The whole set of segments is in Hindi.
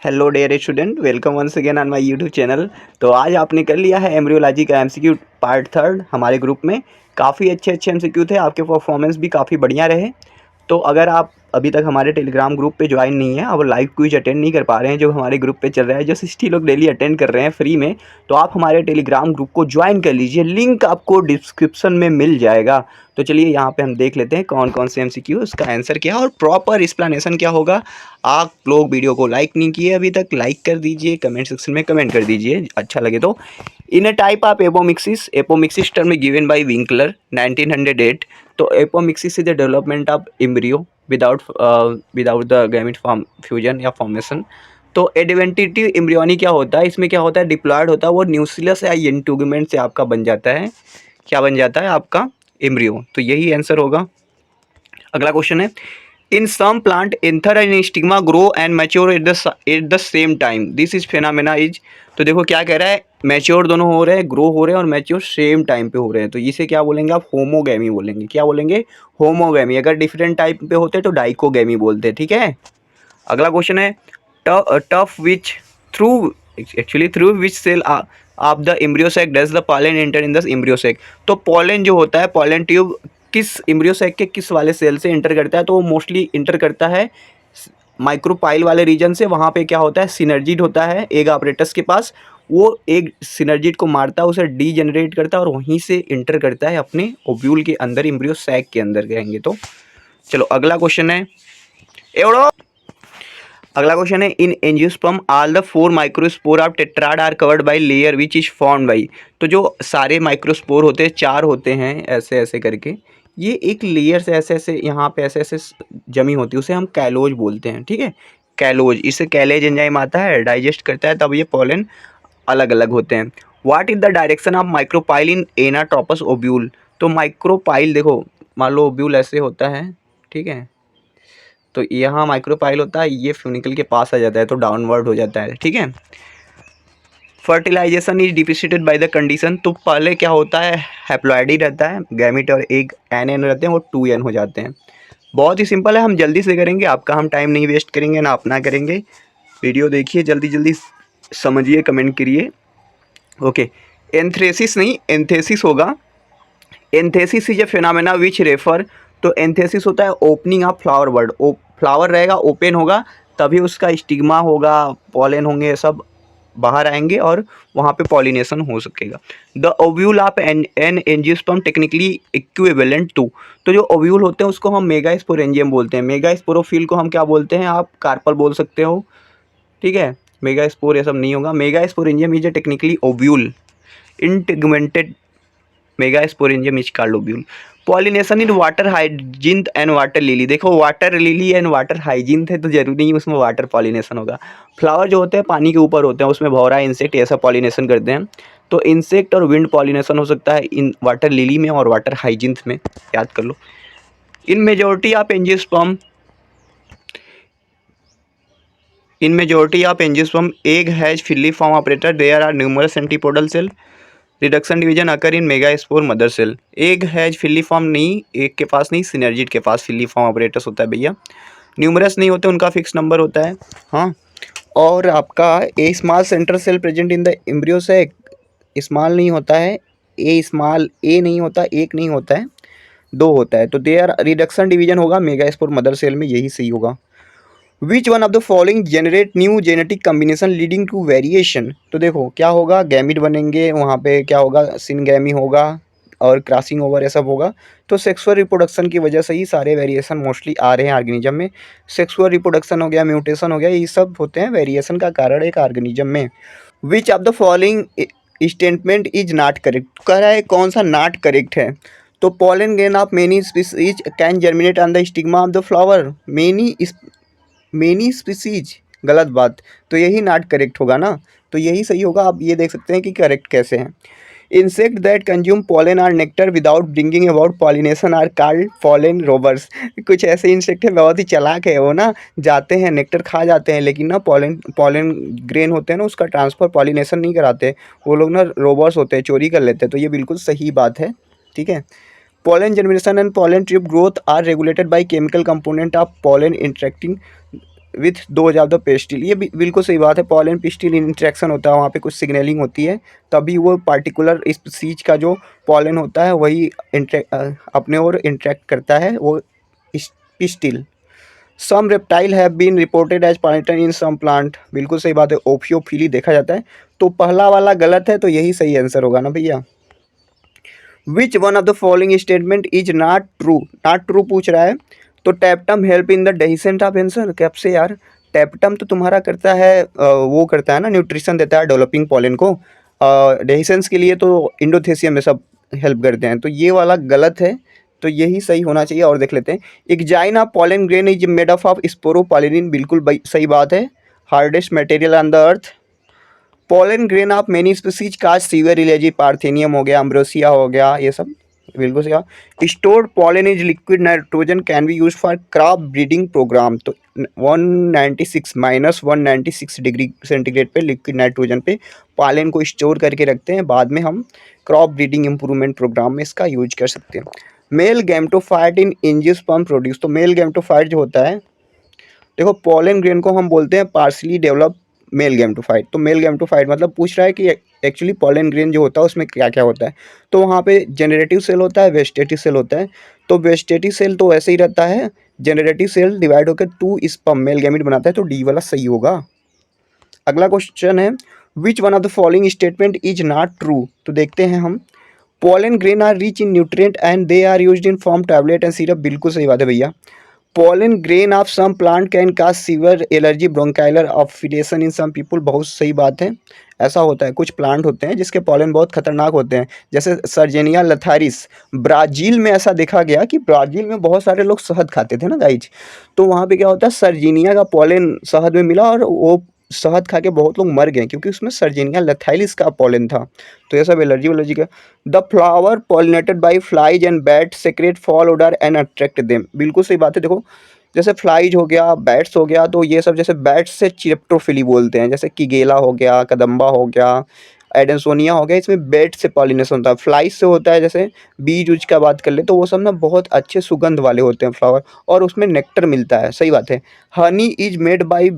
Hello dear student, welcome once again on my YouTube channel. तो आज आपने कर लिया है एम्ब्रियोलॉजी का एमसीक्यू पार्ट थर्ड हमारे ग्रुप में। काफ़ी अच्छे अच्छे एमसीक्यू थे, आपके परफॉर्मेंस भी काफ़ी बढ़िया रहे। तो अगर आप अभी तक हमारे टेलीग्राम ग्रुप पे ज्वाइन नहीं है और लाइव क्विज अटेंड नहीं कर पा रहे हैं जो हमारे ग्रुप पे चल रहा है, जो 60 लोग डेली अटेंड कर रहे हैं फ्री में, तो आप हमारे टेलीग्राम ग्रुप को ज्वाइन कर लीजिए। लिंक आपको डिस्क्रिप्शन में मिल जाएगा। तो चलिए यहाँ पे हम देख लेते हैं कौन कौन से एमसीक्यू, उसका आंसर क्या और प्रॉपर एक्सप्लेनेशन क्या होगा। आप लोग वीडियो को लाइक नहीं किए अभी तक, लाइक कर दीजिए, कमेंट सेक्शन में कमेंट कर दीजिए अच्छा लगे तो। In a type of apomixis term given by Winkler 1908। तो apomixis is the development of embryo without the gamete form fusion या फॉर्मेशन। तो एडवेंटिव एम्ब्रियोनी क्या होता है, इसमें क्या होता है, डिप्लॉयड होता है, वो न्यूक्लियस या इंटीग्यूमेंट से आपका बन जाता है। क्या बन जाता है आपका एम्ब्रियो, तो यही आंसर होगा। अगला क्वेश्चन है, in some plant anther and stigma grow and mature at the same time, this is phenomena is. तो देखो क्या कह रहा है, मैच्योर दोनों हो रहे हैं, ग्रो हो रहे हैं और मैच्योर सेम टाइम पे हो रहे हैं, तो इसे क्या बोलेंगे आप, होमोगैमी बोलेंगे। क्या बोलेंगे, होमोगैमी। अगर डिफरेंट टाइप पे होते तो डाइकोगैमी बोलते, ठीक है। अगला क्वेश्चन है, tough which through actually through which cell of the embryo sac does the pollen enter in the embryo sac. तो पॉलन जो होता है, पॉलन ट्यूब किस एम्ब्रियो सैक के किस वाले सेल से इंटर करता है, तो वो मोस्टली इंटर करता है माइक्रोपाइल वाले रीजन से। वहाँ पे क्या होता है, सिनर्जिड होता है एग ऑपरेटस के पास, वो एक सिनर्जिड को मारता है, उसे डी जनरेट करता है और वहीं से इंटर करता है अपने ओव्यूल के अंदर, एम्ब्रियो सैक के अंदर कहेंगे तो। चलो अगला क्वेश्चन है, एवड़ो अगला क्वेश्चन है, in angiosperm all the 4 microspore of tetrad are covered by layer which is formed by. तो जो सारे माइक्रोस्पोर होते हैं, 4 होते हैं ऐसे ऐसे करके, ये एक लेयर से ऐसे ऐसे यहाँ पे ऐसे ऐसे जमी होती है, उसे हम कैलोज बोलते हैं, ठीक है। कैलोज, इससे कैलेज एंजाइम आता है, डाइजेस्ट करता है, तब ये पोलन अलग अलग होते हैं। What is the direction of micropyle in anatropous ovule. तो माइक्रोपाइल देखो, मान लो ओब्यूल ऐसे होता है, ठीक है, तो यहाँ माइक्रोपाइल होता है, ये फ्यूनिकल के पास आ जाता है तो डाउनवर्ड हो जाता है, ठीक है। Fertilisation is facilitated by the condition. तो पहले क्या होता है, हैप्लॉइड ही रहता है, गैमिट और एग एन एन रहते हैं, वो 2n हो जाते हैं। बहुत ही सिंपल है, हम जल्दी से करेंगे, आपका हम टाइम नहीं वेस्ट करेंगे ना अपना करेंगे। वीडियो देखिए, जल्दी जल्दी समझिए, कमेंट करिए। ओके, एंथ्रेसिस नहीं एंथेसिस होगा। Antithesis is a phenomena which refer. तो एंथेसिस होता है opening of flower bird, flower रहेगा, ओपन होगा, तभी उसका स्टिग्मा होगा, पॉलन होंगे, सब बाहर आएंगे और वहाँ पे पॉलिनेशन हो सकेगा। The ovule of an angiosperm technically equivalent to. तो जो ओव्यूल होते हैं उसको हम मेगास्पोरेंजियम बोलते हैं। मेगास्पोरोफिल को हम क्या बोलते हैं, आप कार्पल बोल सकते हो, ठीक है। मेगास्पोर ये सब नहीं होगा। Megasporangium is a technically ovule integumented megasporangium is called ovule. Pollination in water hyacinth and water lily. देखो water lily and water hyacinth है तो जरूरी नहीं उसमें वाटर पॉलिनेशन होगा। फ्लावर जो होते हैं पानी के ऊपर होते हैं, उसमें भौरा इंसेक्ट ऐसा पॉलिनेशन करते हैं, तो इंसेक्ट और विंड पॉलिनेशन हो सकता है इन वाटर लिली में और वाटर हाइजिन्थ में, याद कर लो। In majority of angiosperm egg has filiform operator, there are numerous antipodal cell, reduction division occur in megaspore mother cell. Egg has filiform नहीं, एक के पास नहीं, सिनर्जिड के पास फिलीफॉर्म ऑपरेटर्स होता है भैया। न्यूमरस नहीं होते, उनका फिक्स नंबर होता है, हाँ। और आपका a small central cell present in the embryo sac, small नहीं होता है, ए स्मॉल ए नहीं होता, एक नहीं होता है, 2 होता है, तो देयर रिडक्शन डिवीजन होगा मेगास्पोर मदर सेल में, यही सही होगा। Which one of the following generate new genetic combination leading to variation. तो देखो क्या होगा, गैमिट बनेंगे, वहाँ पे क्या होगा, सिनगैमी होगा और क्रॉसिंग ओवर ये सब होगा। तो सेक्सुअल रिप्रोडक्शन की वजह से ही सारे वेरिएशन मोस्टली आ रहे हैं ऑर्गेनिज्म में। सेक्सुअल रिप्रोडक्शन हो गया, म्यूटेशन हो गया, ये सब होते हैं वेरिएशन का कारण एक ऑर्गेनिज्म में। विच of the following statement is not correct, कह रहा है कौन सा नॉट करेक्ट है। तो pollen grain of many species can germinate on the stigma of the flower, many species, गलत बात, तो यही नॉट करेक्ट होगा ना, तो यही सही होगा। आप ये देख सकते हैं कि करेक्ट कैसे हैं। Insect that consume pollen or nectar without bringing about pollination are called pollen robbers. कुछ ऐसे इंसेक्ट है, बहुत ही चालाक है वो ना, जाते हैं नेक्टर खा जाते हैं, लेकिन ना पॉलन पॉलन ग्रेन होते हैं ना, उसका ट्रांसफ़र पॉलिनेशन नहीं कराते, वो लोग ना रोबर्स होते हैं, चोरी कर लेते हैं, तो ये बिल्कुल सही बात है, ठीक है। Pollen generation and pollen tube growth are regulated by chemical component of pollen interacting with those of the pistil. ये बिल्कुल सही बात है। पॉलन पिस्टिल इंट्रैक्शन होता है, वहाँ पे कुछ सिग्नलिंग होती है, तभी वो पार्टिकुलर स्पीसीज का जो पॉलन होता है वही अपने ओर इंट्रैक्ट करता है, वो pistil. Some reptile have been reported as pollinator in some plant. बिल्कुल सही बात है, ओफियोफिली देखा जाता है। तो पहला वाला गलत है, तो यही सही आंसर होगा ना भैया। Which one of the following statement is not true. Not true पूछ रहा है, तो tapetum help in the dehiscent of anther. कब से यार, टैप्टम तो तुम्हारा करता है वो करता है ना, न्यूट्रिशन देता है डेवलपिंग पॉलन को। डेहिसेंस के लिए तो इंडोथेसियम में सब हेल्प करते हैं, तो ये वाला गलत है, तो यही सही होना चाहिए। और देख लेते हैं, exine of pollen grain is made of sporopollenin. बिल्कुल सही बात है, hardest material on the earth. Pollen grain of many species cause severe allergy, parthenium हो गया, अम्ब्रोसिया हो गया, ये सब बिल्कुल सही। Stored pollen is liquid nitrogen can be use for crop breeding programme. तो 196 -196 डिग्री सेंटीग्रेड पे लिक्विड नाइट्रोजन पे पॉलन को स्टोर करके रखते हैं, बाद में हम क्रॉप ब्रीडिंग इम्प्रूवमेंट प्रोग्राम में इसका यूज कर सकते हैं। मेल गैमेटोफाइट इन एंजियोस्पर्म प्रोड्यूस। तो मेल गैमेटोफाइट जो होता है, देखो पॉलन ग्रेन को हम बोलते हैं पार्सली डेवलप मेल गैमेटोफाइट। तो मेल गैमेटोफाइट मतलब पूछ रहा है कि एक्चुअली पॉलन ग्रेन जो होता है उसमें क्या क्या होता है। तो वहाँ पे जनरेटिव सेल होता है, वेजिटेटिव सेल होता है। तो वेजिटेटिव सेल तो ऐसे ही रहता है, जनरेटिव सेल डिवाइड होकर 2 स्पर्म मेल गैमेट बनाता है, तो डी वाला सही होगा। अगला क्वेश्चन है, which one of the following statement is not true. तो देखते हैं हम, pollen grain are rich in nutrient and they are used in form tablet and syrup. बिल्कुल सही बात है भैया। Pollen grain of some plant can cause severe allergy bronchial afflictions in some people. बहुत सही बात है, ऐसा होता है। कुछ प्लांट होते हैं जिसके पॉलन बहुत खतरनाक होते हैं, जैसे सर्जेनिया लथारिस। ब्राज़ील में ऐसा देखा गया कि ब्राज़ील में बहुत सारे लोग शहद खाते थे ना गाइज, तो वहाँ पे क्या होता है, सर्जीनिया का पॉलन शहद में मिला और वो शहद खा के बहुत लोग मर गए, क्योंकि उसमें सर्जेनिया लथाइलिस का पॉलन था। तो ये सब एलर्जी का। The flower pollinated by flies and bat secrete foul odour and attract them. बिल्कुल सही बात है। देखो जैसे फ्लाइज हो गया, बैट्स हो गया, तो ये सब जैसे बैट्स से चिरप्टोफिली बोलते हैं, जैसे किगेला हो गया, कदम्बा हो गया, एडेंसोनिया हो गया, इसमें बैट से पॉलिनेशन होता है। फ्लाइज से होता है, जैसे बीज उज का बात कर ले तो वो सब ना बहुत अच्छे सुगंध वाले होते हैं फ्लावर, और उसमें नेक्टर मिलता है। सही बात है। हनी इज मेड बाई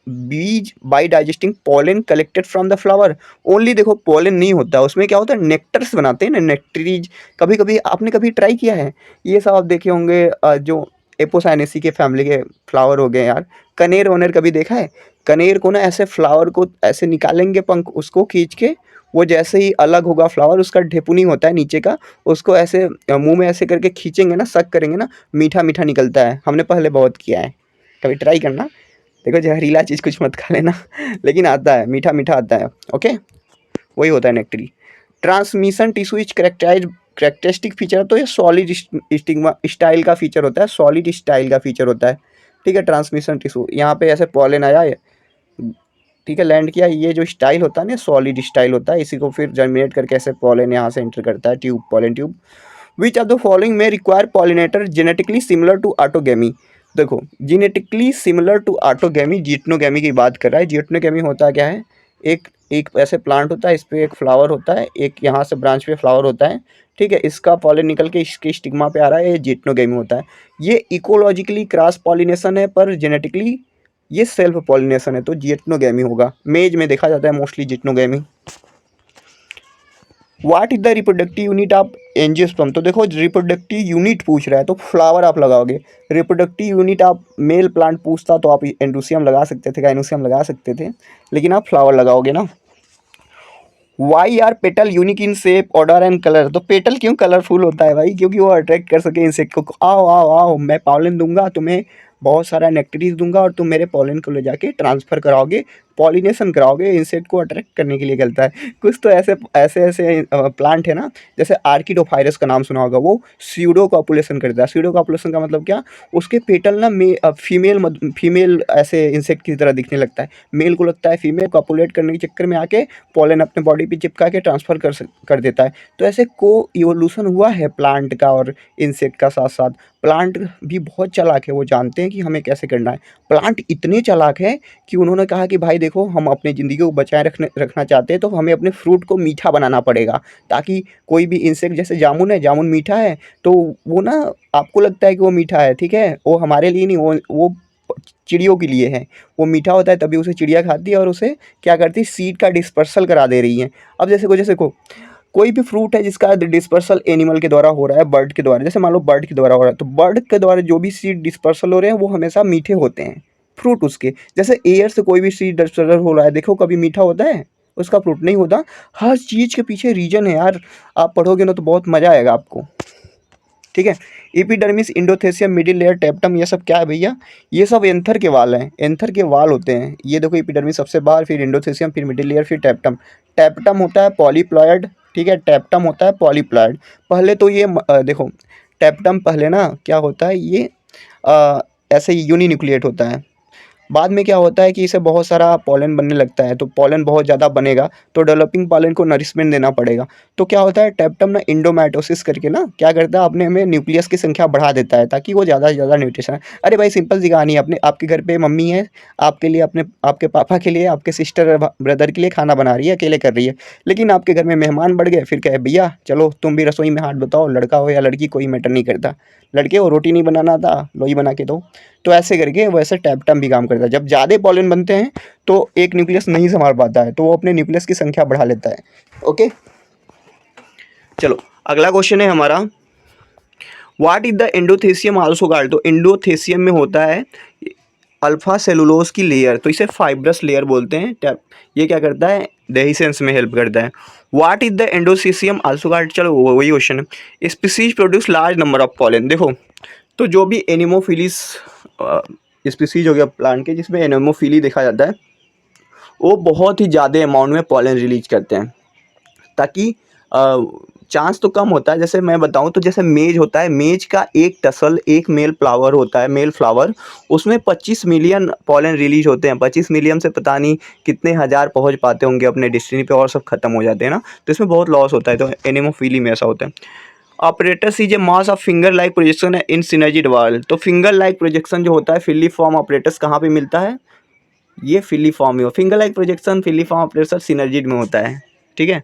बीज by digesting pollen collected from the flower. Only देखो पॉलन नहीं होता है उसमें, क्या होता है, नेक्टर्स बनाते हैं ना, नेक्टरीज। कभी कभी आपने कभी ट्राई किया है ये सब, आप देखे होंगे जो एपोसाइनेसी के फैमिली के फ्लावर हो गए यार। कनेर वनेर कभी देखा है? कनेर को ना ऐसे फ्लावर को ऐसे निकालेंगे पंख, उसको खींच के, वो जैसे ही अलग होगा फ्लावर, उसका ढेपुनी होता है नीचे का, उसको ऐसे मुंह में ऐसे करके खींचेंगे ना, सक करेंगे ना, मीठा मीठा निकलता है। हमने पहले बहुत किया है, कभी ट्राई करना। देखो जहरीला चीज़ कुछ मत खा लेना लेकिन आता है, मीठा मीठा आता है। ओके, वही होता है nectary. Transmission tissue is characteristic feature, तो ये सॉलिड स्टिग्मा स्टाइल का फीचर होता है, सॉलिड स्टाइल का फीचर होता है। ठीक है, ट्रांसमिशन टिश्यू, यहाँ पे ऐसे पॉलन आया है, ठीक है, लैंड किया, ये जो स्टाइल होता है ना, सॉलिड स्टाइल होता है, इसी को फिर जर्मिनेट करके ऐसे पॉलन यहाँ से एंटर करता है, tube, pollen tube. Which of the following में require pollinator genetically similar to autogamy. देखो genetically similar to autogamy, geitonogamy की बात कर रहा है। जिटनोगेमी होता क्या है, एक एक ऐसे प्लांट होता है, इस पे एक फ्लावर होता है, एक यहाँ से ब्रांच पे फ्लावर होता है, ठीक है, इसका पॉलन निकल के इसके स्टिग्मा पे आ रहा है, ये जिटनोगेमी होता है। ये इकोलॉजिकली क्रॉस पॉलिनेशन है, पर जेनेटिकली ये सेल्फ पॉलिनेशन है, तो जिटनोगेमी होगा। मेज में देखा जाता है mostly geitonogamy. What is the reproductive unit of angiosperm. तो देखो रिप्रोडक्टिव यूनिट पूछ रहा है, तो फ्लावर आप लगाओगे। रिप्रोडक्टिव यूनिट आप मेल प्लांट पूछता तो आप एंडोसियम लगा सकते थे, गाइनोसियम लगा सकते थे, लेकिन आप फ्लावर लगाओगे ना। Why are petal unique in shape, order and colour. तो पेटल क्यों कलरफुल होता है भाई, क्योंकि वो अट्रैक्ट कर सके इंसेक्ट को। आओ आओ आओ, मैं पॉलन दूंगा तुम्हें, बहुत सारा नेक्टरीज दूंगा, और तुम मेरे पॉलन को ले जाके ट्रांसफ़र कराओगे, पॉलिनेशन कराओगे, इंसेक्ट को अट्रैक्ट करने के लिए करता है। कुछ तो ऐसे ऐसे ऐसे प्लांट है ना, जैसे आर्किडोफाइरस का नाम सुना होगा, वो स्यूडो कॉपुलेशन करता है। स्यूडो कॉपुलेशन का मतलब क्या, उसके पेटल ना फीमेल ऐसे इंसेक्ट की तरह दिखने लगता है, मेल को लगता है फीमेल, कॉपुलेट करने के चक्कर में आके पॉलन अपने बॉडी पे चिपका के ट्रांसफ़र कर देता है। तो ऐसे को इवोल्यूशन हुआ है प्लांट का और इंसेक्ट का। साथ साथ प्लांट भी बहुत चालाक है, वो जानते हैं कि हमें कैसे करना है। प्लांट इतने चालाक है कि उन्होंने कहा कि भाई देखो, हम अपनी ज़िंदगी को बचाए रखना चाहते हैं, तो हमें अपने फ्रूट को मीठा बनाना पड़ेगा, ताकि कोई भी इंसेक्ट, जैसे जामुन है, जामुन मीठा है, तो वो ना आपको लगता है कि वो मीठा है, ठीक है, वो हमारे लिए नहीं, वो चिड़ियों के लिए है। वो मीठा होता है तभी उसे चिड़िया खाती है और उसे क्या करती है, सीड का डिस्पर्सल करा दे रही है। अब जैसे कोई भी फ्रूट है जिसका डिस्पर्सल एनिमल के द्वारा हो रहा है, बर्ड के द्वारा, जैसे मान लो बर्ड के द्वारा हो रहा है, तो बर्ड के द्वारा जो भी सीड डिस्पर्सल हो रहे हैं वो हमेशा मीठे होते हैं फ्रूट उसके। जैसे एयर से कोई भी सीड डिस्पर्सल हो रहा है, देखो कभी मीठा होता है उसका फ्रूट? नहीं होता। हर चीज़ के पीछे रीजन है यार, आप पढ़ोगे ना तो बहुत मज़ा आएगा आपको। ठीक है। एपिडर्मिस, इंडोथेसियम, मिडिल लेयर, टेप्टम, ये सब क्या है भैया? ये सब एंथर के वाल हैं, एंथर के वाल होते हैं। ये देखो एपिडर्मिस सबसे बाहर, फिर इंडोथेसियम, फिर मिडिल लेयर, फिर टेप्टम। टेप्टम होता है पॉलीप्लॉयड, ठीक है, टेप्टम होता है पॉलीप्लॉयड। पहले तो ये देखो टेप्टम पहले ना क्या होता है, ये ऐसे यूनिन्यूक्लिएट होता है। बाद में क्या होता है कि इसे बहुत सारा पॉलन बनने लगता है, तो पॉलन बहुत ज़्यादा बनेगा तो डेवलपिंग पॉलन को नरिशमेंट देना पड़ेगा। तो क्या होता है, टेप्टम ना इंडोमाइटोसिस करके ना क्या करता है, अपने में न्यूक्लियस की संख्या बढ़ा देता है ताकि वो ज़्यादा से ज़्यादा न्यूट्रिशन। अरे भाई सिंपल सी कहानी है, अपने आपके घर पे मम्मी है, आपके लिए, अपने आपके पापा के लिए, आपके सिस्टर ब्रदर के लिए खाना बना रही है, अकेले कर रही है, लेकिन आपके घर में मेहमान बढ़ गए, फिर कहे भैया चलो तुम भी रसोई में हाथ बताओ, लड़का हो या लड़की कोई मैटर नहीं करता, लड़के को रोटी नहीं बनाना आता, लो ही बना के दो। तो ऐसे करके वैसे टेप्टम भी काम करता है। जब ज़्यादा पॉलन बनते हैं तो एक न्यूक्लियस नहीं संभाल पाता है, तो वो अपने न्यूक्लियस की संख्या बढ़ा लेता है। ओके, चलो अगला क्वेश्चन है हमारा, what is the endothecium also called? तो एंडोथेसियम में होता है अल्फा सेलुलोज की लेयर, तो इसे फाइब्रस लेयर बोलते हैं। ये क्या करता है, डेहिसेंस में हेल्प करता है। What is the endothecium also called? चलो वही क्वेश्चन है। Species produce large number of pollen. देखो तो जो भी एनिमोफिलीज स्पीसीज हो गया प्लांट के जिसमें एनिमोफिली देखा जाता है, वो बहुत ही ज़्यादा अमाउंट में पॉलन रिलीज करते हैं, ताकि चांस तो कम होता है। जैसे मैं बताऊं तो जैसे मेज होता है, मेज का एक टसल, एक मेल फ्लावर होता है, मेल फ्लावर, उसमें 25 मिलियन पॉलन रिलीज होते हैं। 25 मिलियन से पता नहीं कितने हज़ार पहुंच पाते होंगे अपने डेस्टिनी पे और सब खत्म हो जाते हैं ना, तो इसमें बहुत लॉस होता है। तो एनिमोफिली में ऐसा होता है। Operators is a mass of finger like projection in synergid world. तो फिंगर लाइक प्रोजेक्शन जो होता है, फिलीफॉर्म ऑपरेटर्स कहाँ पे मिलता है? ये फिलीफॉर्म में। Finger like projection filiform operator synergid में होता है। ठीक है।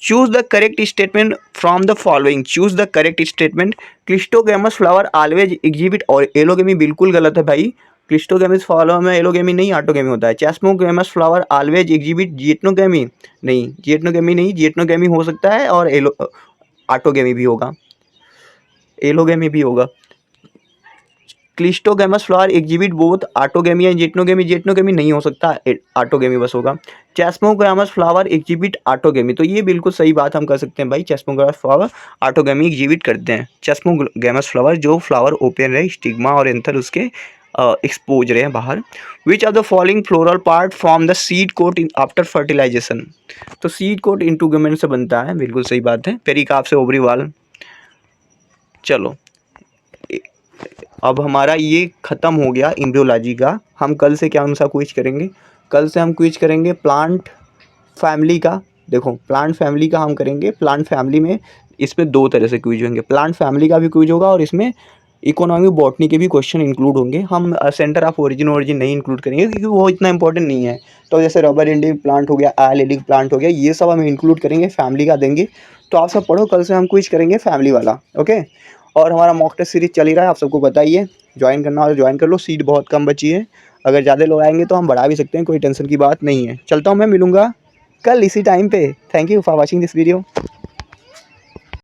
Choose the correct statement from the following. Choose the correct statement. Cleistogamous flower always exhibit, और एलोगेमी बिल्कुल गलत है भाई। क्लिस्टोगैमस फ्लावर में एलोगेमी नहीं, ऑटोगेमी होता है। चेस्मोगैमस फ्लावर ऑलवेज एग्जिबिट जिएटनोगेमी नहीं, जिएटनोगेमी नहीं, जिएटनोगेमी हो सकता है और ऑटोगेमी भी होगा, एलोगेमी भी होगा। Cleistogamous flower exhibit both autogamy and geitonogamy, geitonogamy नहीं हो सकता, ऑटोगेमी बस होगा। चेस्मोगैमस फ्लावर एग्जिबिट ऑटोगेमी, तो ये बिल्कुल सही बात हम कर सकते हैं भाई, चेस्मोगैमस फ्लावर ऑटोगेमी एग्जिबिट करते हैं। चेस्मोगैमस फ्लावर जो फ्लावर ओपन रहे, स्टिग्मा और एंथर उसके एक्सपोज रहे हैं बाहर। Which of the following floral part from the seed coat in after fertilisation? तो सीड कोट इंटूगमेंट से बनता है, बिल्कुल सही बात है। पेरिकार्प से ओवरी वाल। चलो अब हमारा ये ख़त्म हो गया एम्ब्रियोलॉजी का। हम कल से क्या सा क्विज करेंगे? कल से हम क्विज करेंगे प्लांट फैमिली का। देखो प्लांट फैमिली का हम करेंगे। प्लांट फैमिली में इसमें दो तरह से क्विज होंगे, प्लांट फैमिली का भी क्विज होगा और इसमें इकोनॉमी बॉटनी के भी क्वेश्चन इंक्लूड होंगे। हम सेंटर ऑफ ओरिजिन नहीं इंक्लूड करेंगे क्योंकि वो इतना इंपॉर्टेंट नहीं है। तो जैसे रबर एंडिंग प्लांट हो गया, आयल एंडिंग प्लांट हो गया, ये सब हम इंक्लूड करेंगे, फैमिली का देंगे। तो आप सब पढ़ो, कल से हम क्विज करेंगे फैमिली वाला। ओके। और हमारा मॉक टेस्ट सीरीज चल ही रहा है, आप सबको बताइए। ज्वाइन करना हो तो ज्वाइन कर लो, सीट बहुत कम बची है। अगर ज़्यादा लोग आएंगे तो हम बढ़ा भी सकते हैं, कोई टेंशन की बात नहीं है। चलता हूँ, मैं मिलूँगा कल इसी टाइम पे। Thank you for watching this video.